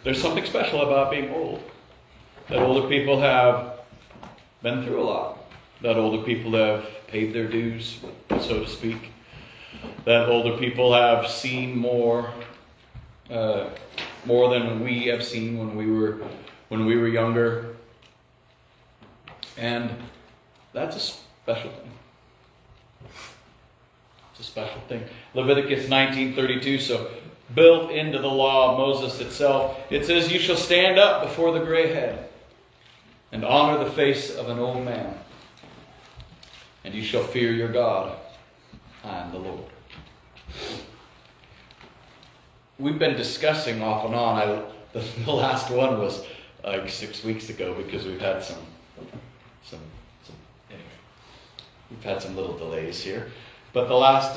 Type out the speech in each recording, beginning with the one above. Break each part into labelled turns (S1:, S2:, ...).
S1: there's something special about being old. That older people have been through a lot. That older people have paid their dues, so to speak. That older people have seen more than we have seen when we were younger. And that's a special thing. It's a special thing. Leviticus 19:32, so built into the law of Moses itself, it says, "You shall stand up before the gray head and honor the face of an old man. And you shall fear your God. I am the Lord." We've been discussing off and on. The last one was like 6 weeks ago because we've had some anyway. We've had some little delays here. But the last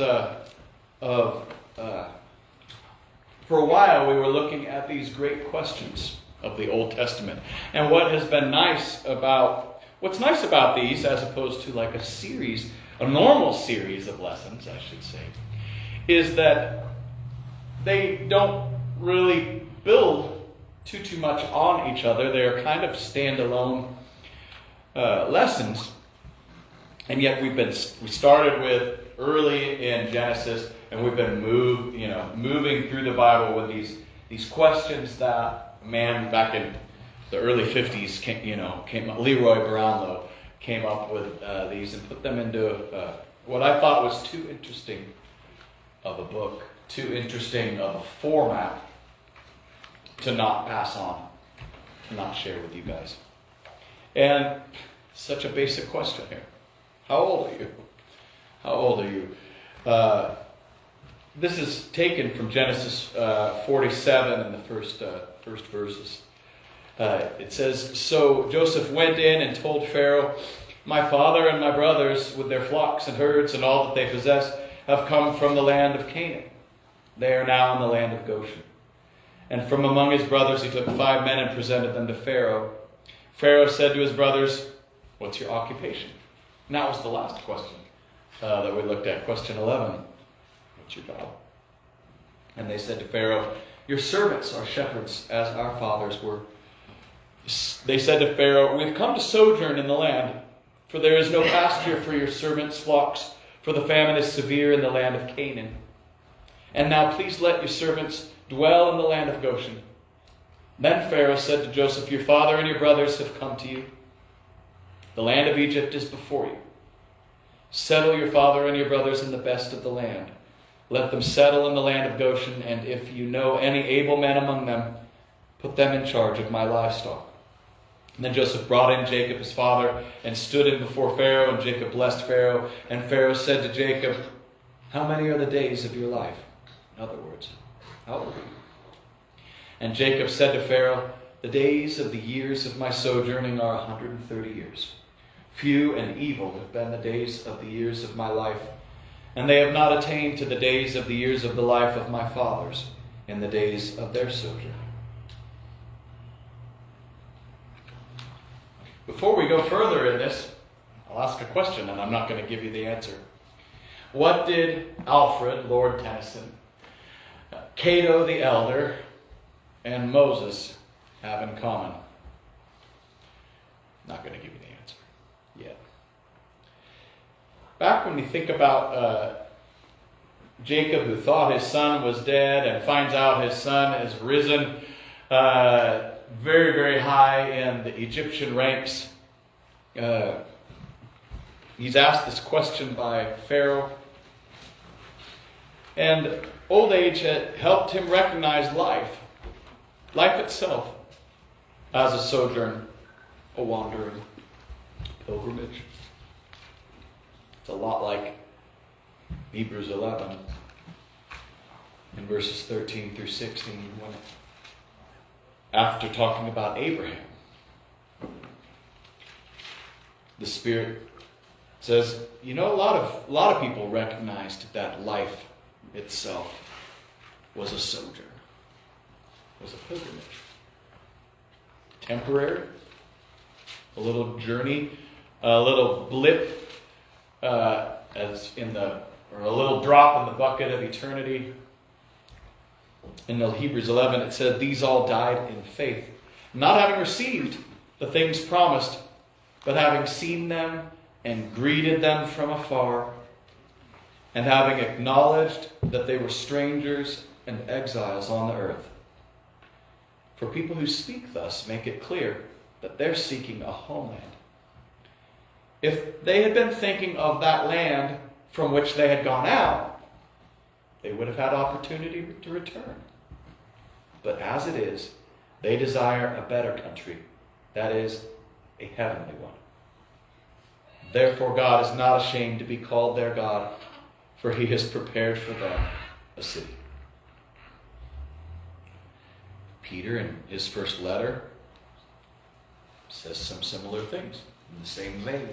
S1: for a while we were looking at these great questions of the Old Testament. And what's nice about these, as opposed to like a normal series of lessons, I should say, is that they don't really build too much on each other. They're kind of standalone lessons. And yet we started with early in Genesis, and we've been moving through the Bible with these questions that man back in the early 50s Leroy Brownlow came up with these and put them into what I thought was too interesting of a book, too interesting of a format to not pass on, to not share with you guys. And such a basic question here. How old are you? How old are you? This is taken from Genesis 47 in the first verses. It says, "So Joseph went in and told Pharaoh, 'My father and my brothers with their flocks and herds and all that they possess have come from the land of Canaan. They are now in the land of Goshen.' And from among his brothers he took 5 men and presented them to Pharaoh. Pharaoh said to his brothers, 'What's your occupation?'" And that was the last question that we looked at, question 11. "What's your job?" And they said to Pharaoh, "Your servants are shepherds, as our fathers were." They said to Pharaoh, "We've come to sojourn in the land, for there is no pasture for your servants' flocks, for the famine is severe in the land of Canaan. And now please let your servants dwell in the land of Goshen." Then Pharaoh said to Joseph, "Your father and your brothers have come to you. The land of Egypt is before you. Settle your father and your brothers in the best of the land. Let them settle in the land of Goshen, and if you know any able men among them, put them in charge of my livestock." And then Joseph brought in Jacob his father and stood in before Pharaoh, and Jacob blessed Pharaoh. And Pharaoh said to Jacob, "How many are the days of your life?" In other words, how old are you? And Jacob said to Pharaoh, "The days of the years of my sojourning are 130 years. Few and evil have been the days of the years of my life, and they have not attained to the days of the years of the life of my fathers in the days of their sojourn." Before we go further in this, I'll ask a question, and I'm not going to give you the answer. What did Alfred, Lord Tennyson, Cato the Elder, and Moses have in common? Not going to give you the answer yet. Back when we think about Jacob, who thought his son was dead and finds out his son has risen very, very high in the Egyptian ranks. He's asked this question by Pharaoh. And old age had helped him recognize life itself, as a sojourn, a wandering pilgrimage. It's a lot like Hebrews 11 in verses 13 through 16, when after talking about Abraham, the Spirit says, a lot of people recognized that life itself was a sojourn, was a pilgrimage. Temporary, a little journey, a little blip, or a little drop in the bucket of eternity. In Hebrews 11, it said, these all died in faith, not having received the things promised, but having seen them and greeted them from afar, and having acknowledged that they were strangers and exiles on the earth. For people who speak thus make it clear that they're seeking a homeland. If they had been thinking of that land from which they had gone out, they would have had opportunity to return. But as it is, they desire a better country, that is, a heavenly one. Therefore God is not ashamed to be called their God, for he has prepared for them a city. Peter, in his first letter, says some similar things in the same vein.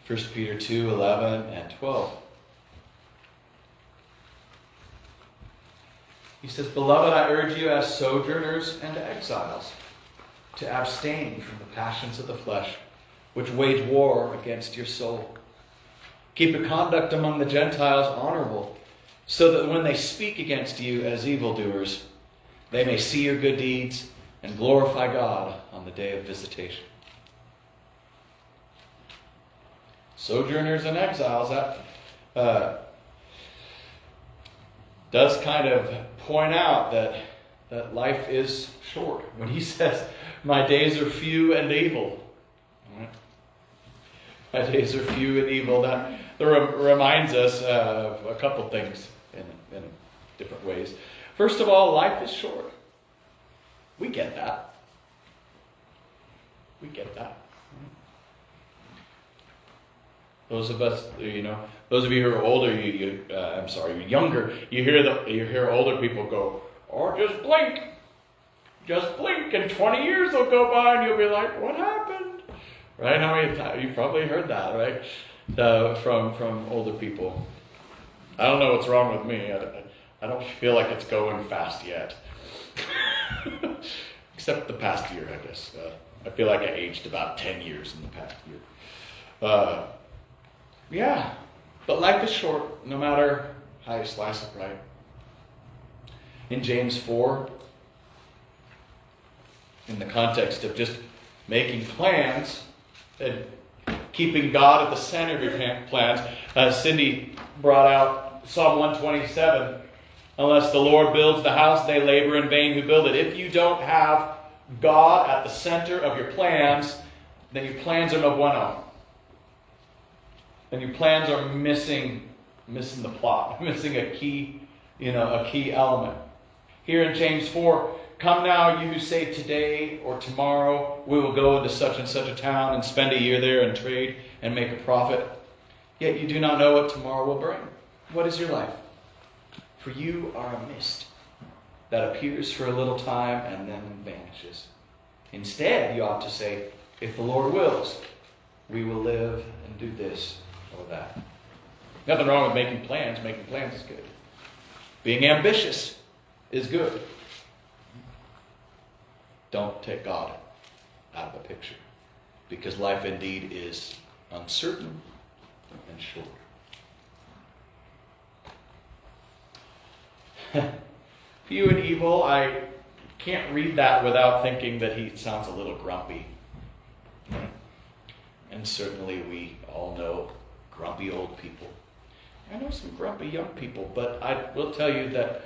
S1: 1 Peter 2, 11 and 12. He says, Beloved, I urge you as sojourners and exiles to abstain from the passions of the flesh, which wage war against your soul. Keep your conduct among the Gentiles honorable, so that when they speak against you as evildoers, they may see your good deeds and glorify God on the day of visitation. Sojourners and exiles, that does kind of point out that life is short. When he says, my days are few and evil. Right? My days are few and evil. That reminds us of a couple things in different ways. First of all, life is short. We get that. We get that. Those of us, those of you who are older, younger, you hear older people go, "Oh, just blink, and 20 years will go by, and you'll be like, what happened?" Right? How many times you probably heard that, right? From older people. I don't know what's wrong with me. I don't feel like it's going fast yet, except the past year, I guess. I feel like I aged about 10 years in the past year. Yeah, but life is short, no matter how you slice it, right? In James 4, in the context of just making plans and keeping God at the center of your plans, Cindy brought out Psalm 127. Unless the Lord builds the house, they labor in vain who build it. If you don't have God at the center of your plans, then your plans are no bueno. And your plans are missing the plot, missing a key element. Here in James 4, come now, you who say today or tomorrow we will go into such and such a town and spend a year there and trade and make a profit. Yet you do not know what tomorrow will bring. What is your life? For you are a mist that appears for a little time and then vanishes. Instead, you ought to say, if the Lord wills, we will live and do this or that. Nothing wrong with making plans. Making plans is good. Being ambitious is good. Don't take God out of the picture, because life indeed is uncertain and short. Few and evil, I can't read that without thinking that he sounds a little grumpy. And certainly we all know grumpy old people. I know some grumpy young people, but I will tell you that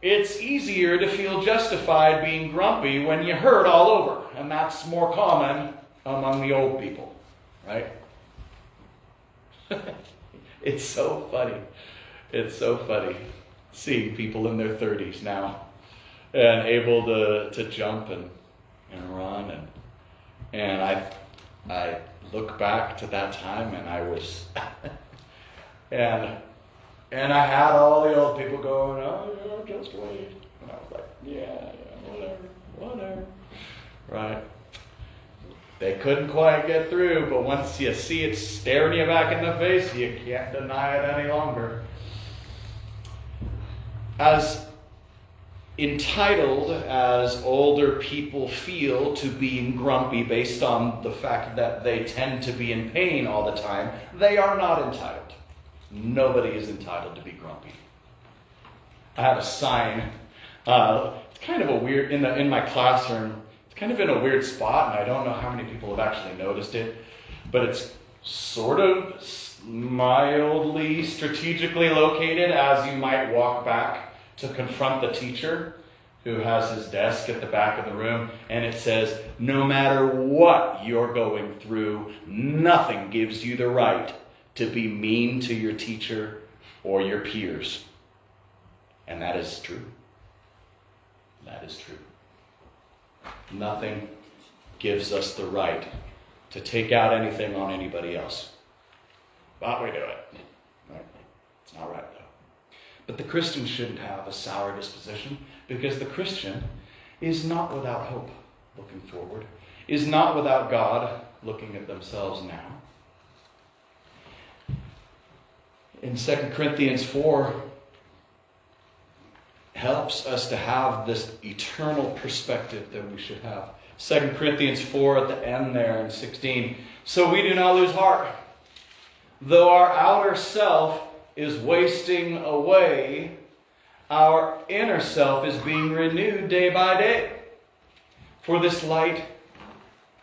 S1: it's easier to feel justified being grumpy when you hurt all over, and that's more common among the old people, right? It's so funny. It's so funny seeing people in their 30s now and able to jump and run, and I look back to that time, and I was and I had all the old people going, "Oh, just wait," and I was like, yeah, whatever, right? They couldn't quite get through, but once you see it staring you back in the face, you can't deny it any longer. As entitled as older people feel to being grumpy based on the fact that they tend to be in pain all the time, they are not entitled. Nobody is entitled to be grumpy. I have a sign. It's kind of a weird, in my classroom, it's kind of in a weird spot, and I don't know how many people have actually noticed it, but it's sort of mildly strategically located as you might walk back to confront the teacher who has his desk at the back of the room, and it says, no matter what you're going through, nothing gives you the right to be mean to your teacher or your peers. And that is true. That is true. Nothing gives us the right to take out anything on anybody else. But we do it. Right? It's not right, though. But the Christian shouldn't have a sour disposition, because the Christian is not without hope looking forward, is not without God looking at themselves now. In 2 Corinthians 4, helps us to have this eternal perspective that we should have. 2 Corinthians 4 at the end there in 16. So we do not lose heart. Though our outer self is wasting away, our inner self is being renewed day by day. For this light,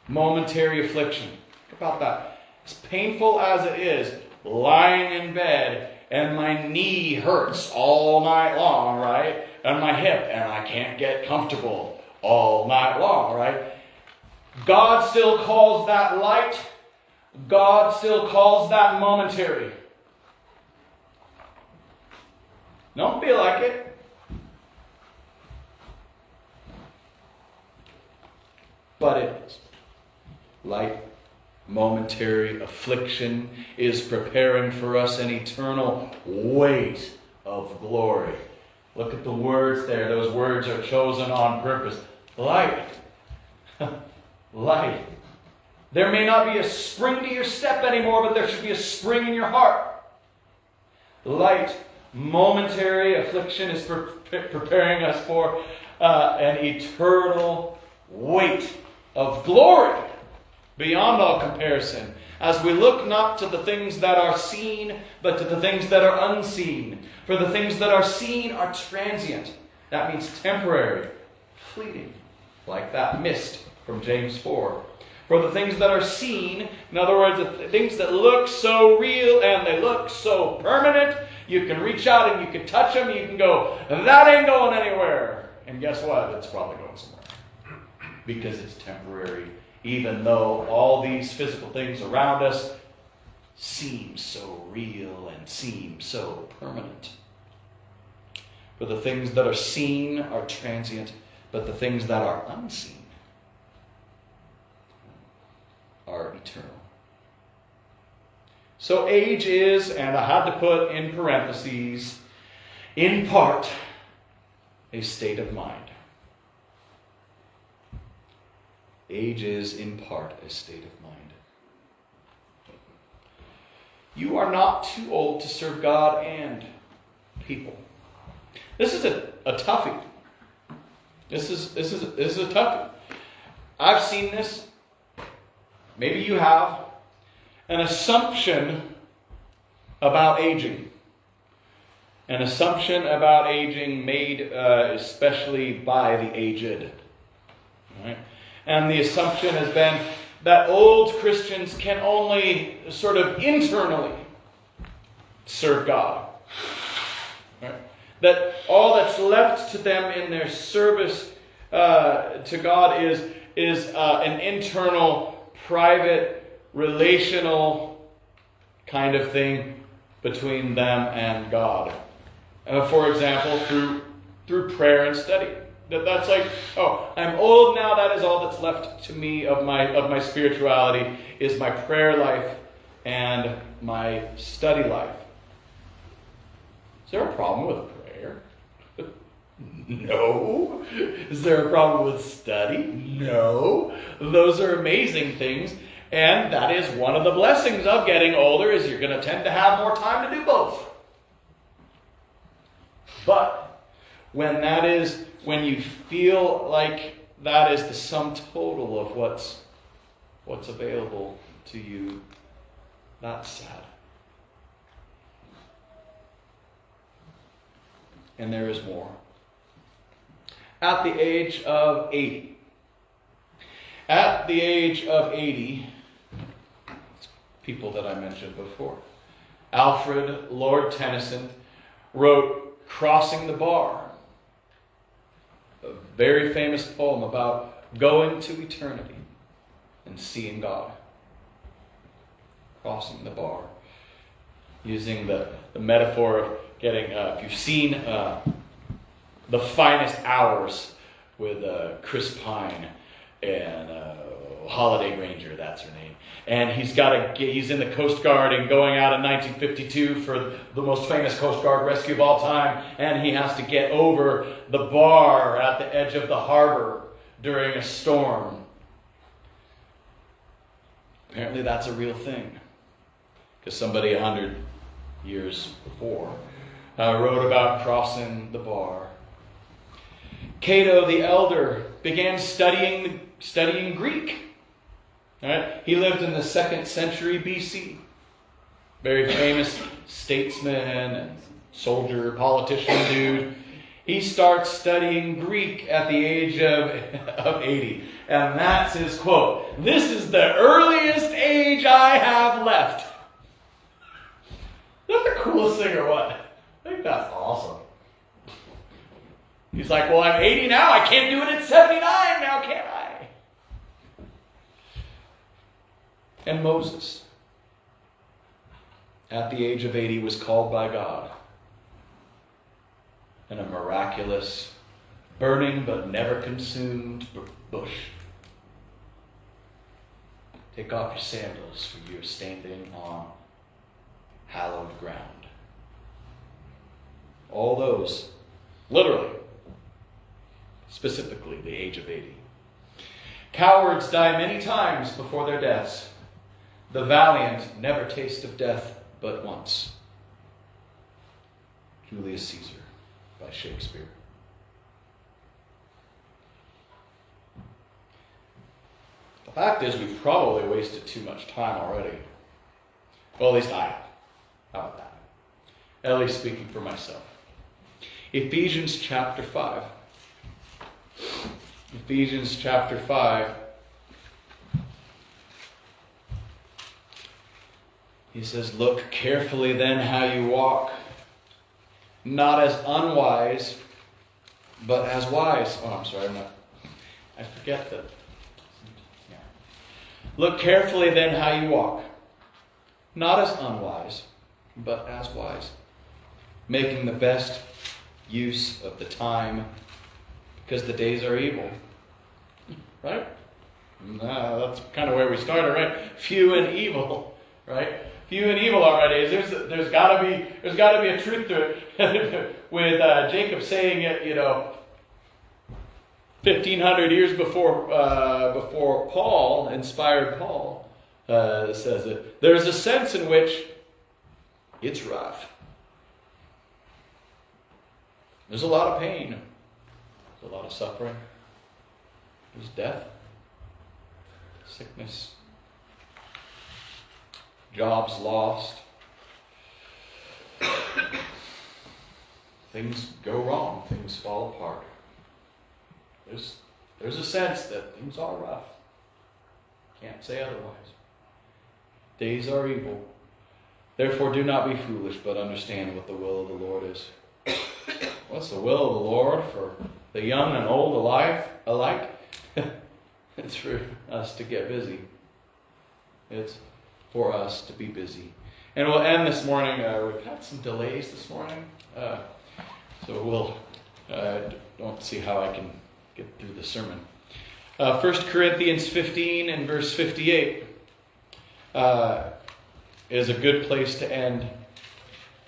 S1: momentary affliction. Think about that. As painful as it is, lying in bed, and my knee hurts all night long, right? And my hip, and I can't get comfortable all night long, right? God still calls that light. God still calls that momentary. Don't feel like it. But it is. Light, momentary affliction is preparing for us an eternal weight of glory. Look at the words there. Those words are chosen on purpose. Light. Light. There may not be a spring to your step anymore, but there should be a spring in your heart. Light, momentary affliction is preparing us for an eternal weight of glory beyond all comparison, as we look not to the things that are seen, but to the things that are unseen. For the things that are seen are transient. That means temporary, fleeting, like that mist from James 4. For the things that are seen, in other words, the things that look so real and they look so permanent, you can reach out and you can touch them, you can go, that ain't going anywhere. And guess what? It's probably going somewhere. Because it's temporary, even though all these physical things around us seem so real and seem so permanent. For the things that are seen are transient, but the things that are unseen are eternal. So age is, and I had to put in parentheses, in part, a state of mind. Age is, in part, a state of mind. You are not too old to serve God and people. This is a toughie. This is a toughie. I've seen this. Maybe you have. An assumption about aging. An assumption about aging made especially by the aged. Right? And the assumption has been that old Christians can only sort of internally serve God. Right? That all that's left to them in their service to God is an internal, private, relational kind of thing between them and God. For example, through prayer and study. That's like, oh, I'm old now, that is all that's left to me of my spirituality is my prayer life and my study life. Is there a problem with prayer? No. Is there a problem with study? No. Those are amazing things, and that is one of the blessings of getting older, is you're going to tend to have more time to do both. But when you feel like that is the sum total of what's available to you, that's sad. and there is more. At the age of 80. At the age of 80, people that I mentioned before, Alfred Lord Tennyson wrote Crossing the Bar, a very famous poem about going to eternity and seeing God. Crossing the bar. Using the metaphor of getting, if you've seen The Finest Hours with Chris Pine and Holiday Granger, that's her name. And he's in the Coast Guard and going out in 1952 for the most famous Coast Guard rescue of all time. And he has to get over the bar at the edge of the harbor during a storm. Apparently that's a real thing. Because somebody 100 years before wrote about crossing the bar. Cato the Elder began studying Greek. All right? He lived in the 2nd century BC. Very famous statesman and soldier, politician dude. He starts studying Greek at the age of 80. And that's his quote. "This is the earliest age I have left." Is that the coolest thing or what? I think that's awesome. He's like, well, I'm 80 now. I can't do it at 79 now, can I? And Moses, at the age of 80, was called by God in a miraculous, burning but never consumed bush. Take off your sandals, for you are standing on hallowed ground. All those, literally, specifically the age of 80. Cowards die many times before their deaths. The valiant never taste of death but once. Julius Caesar by Shakespeare. The fact is, we've probably wasted too much time already. Well, at least I have. How about that? At least speaking for myself. Ephesians chapter 5. Ephesians chapter 5. He says, "Look carefully then how you walk, not as unwise, but as wise." Oh, I'm sorry, I forget that. Yeah. "Look carefully then how you walk, not as unwise, but as wise, making the best use of the time, because the days are evil." Right? That's kind of where we started, right? Few and evil, right? Few and evil already. There's got to be a truth to it. With Jacob saying it, 1,500 years before Paul, inspired Paul, says it. There's a sense in which it's rough. There's a lot of pain. There's a lot of suffering. There's death, sickness, jobs lost. Things go wrong. Things fall apart. There's a sense that things are rough. Can't say otherwise. Days are evil. Therefore do not be foolish, but understand what the will of the Lord is. What's the will of the Lord for the young and old alike? It's for us to get busy. It's for us to be busy. And we'll end this morning. We've had some delays this morning. So we'll don't see how I can get through the sermon. 1 Corinthians 15 and verse 58 is a good place to end.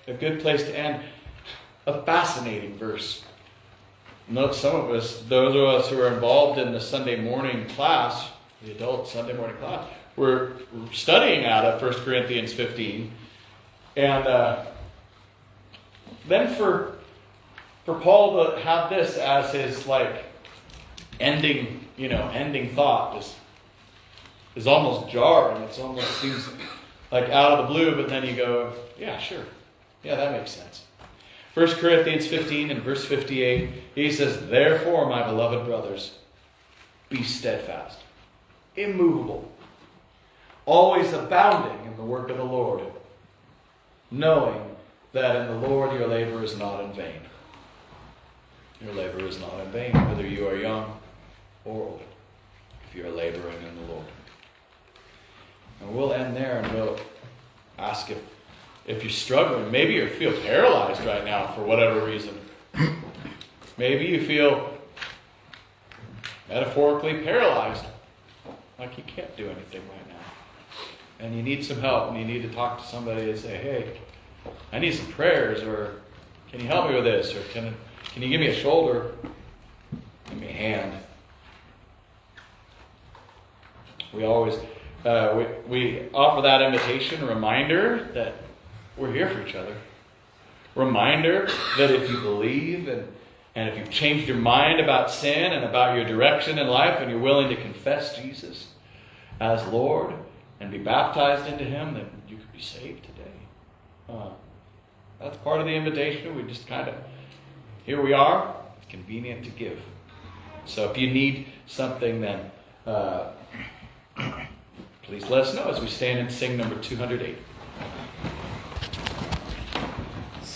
S1: A good place to end. A fascinating verse. Note some of us, those of us who are involved in the Sunday morning class, the adult Sunday morning class, we're studying out of 1 Corinthians 15. And then for Paul to have this as his ending thought is almost jarring. It almost seems like out of the blue, but then you go, yeah, sure. Yeah, that makes sense. 1 Corinthians 15 and verse 58, he says, "Therefore, my beloved brothers, be steadfast, immovable, always abounding in the work of the Lord, knowing that in the Lord your labor is not in vain." Your labor is not in vain, whether you are young or old, if you are laboring in the Lord. And we'll end there, and we'll ask if you're struggling. Maybe you feel paralyzed right now for whatever reason. Maybe you feel metaphorically paralyzed, like you can't do anything right now. And you need some help, and you need to talk to somebody and say, "Hey, I need some prayers," or "Can you help me with this?" or Can you give me a shoulder? Give me a hand. We always we offer that invitation, a reminder that we're here for each other. Reminder that if you believe and if you've changed your mind about sin and about your direction in life, and you're willing to confess Jesus as Lord and be baptized into Him, then you could be saved today. That's part of the invitation. We just here we are. It's convenient to give. So if you need something, then please let us know as we stand and sing number 208.